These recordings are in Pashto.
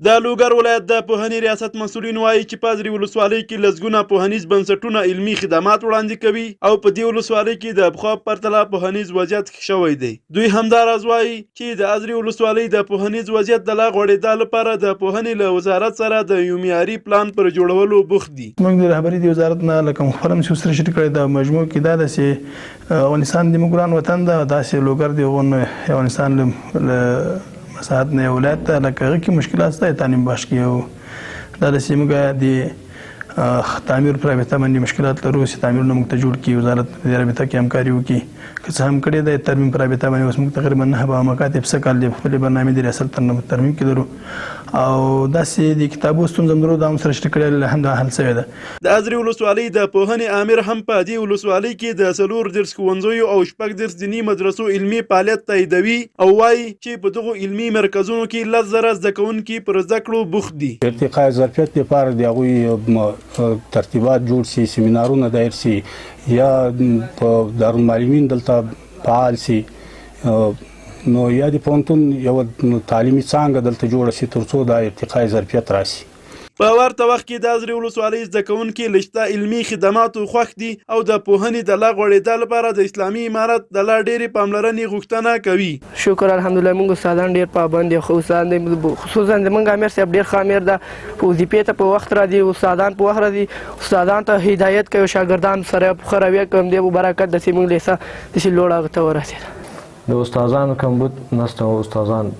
د لوګر ولایت د پوهنې ریاست مسؤلین وایي چې په ازرې ولسوالۍ کې لسګونه پوهنیز بنسټونه علمي خدمات وړاندې کوي او په دې ولسوالۍ کې د پخوا په پرتله پوهنیز وضعیت ښه شوی دی. دوی همداراز وایي چې د ازرې ولسوالۍ د پوهنیز وضعیت د لا غوړېدا لپاره د پوهنې له وزارت سره د یو معیاري پلان پر جوړولو بوخت دي. موږ د رهبري د وزارت نه لکه خپل مسؤل سره شریک کړی د مجموع کې دا چې افغانستان د موږ ګران وطن ده داسې لوګر دی غون افغانستان له مساحت نه ولایت ته لکه هغه کې مشکلات شته تعلیم بخش کې او دا د سیمه د تعمیر پر رابطه باندې مشکلات لرو چې تعمیر نه موږ ته جوړ کی وزارت د رابطه کې همکاري وکړي که څه هم کړی د ترمیم پر رابطه باندې اوس موږ تقریبا 9 مکاتب څخه د خپل برنامه د ریاست ترمیم کې لرو او داسې د کتابو ستونزې درو د سره شریک کړل الحمدلله حل شوی ده. د ازرې ولسوالۍ د پوهنې امیر هم په دې ولسوالۍ کې د 4 درس ښوونځیو او 6 درس دیني مدرسو علمي فعالیت تاییدوي او وایي چې په دغو علمي مرکزونو کې 10,000 زده کوونکي پر زده کړو بوخت دي. ارتقاء ظرفیت لپاره د هغوی ترتیبات جوړ شي، سیمینارونه دایر شي یا په دارالمعلمین دلته فعال شي نو یا د پوهنتون یو تعلیمي څانګه دلته جوړه شي تر څو د ارتقاء ظرفیت راشي. په ورته وخت کې د ازرې ولسوالۍ زده کوونکي له شته علمي خدماتو خوښ دي او د پوهنې د لا غوړېدا لپاره د اسلامي امارت د لا ډېرې پاملرنې غوښتنه کوي. شکر الحمدلله موږ استادان ډېر پابند یو، استادان دي خصوصا زموږ امیر صاحب ډېر ښه امیر ده، وظیفې ته په وخت راځي، استادان په وخت راځي، استادان ته هدایت کوي، شاګردان سره ښه رویه کوي. دې برکت د زموږ لیسه داسې لوړ هغه ته ورسېده. د استادانو کمبود نشته، استادان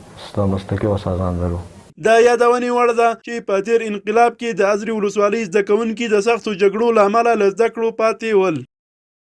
مسلکي استادان لرو. د یادونې وړ ده چې په تېر انقلاب کې د ازرې ولسوالۍ زده کوونکي د سختو جګړو له امله له زده کړو پاتې ول.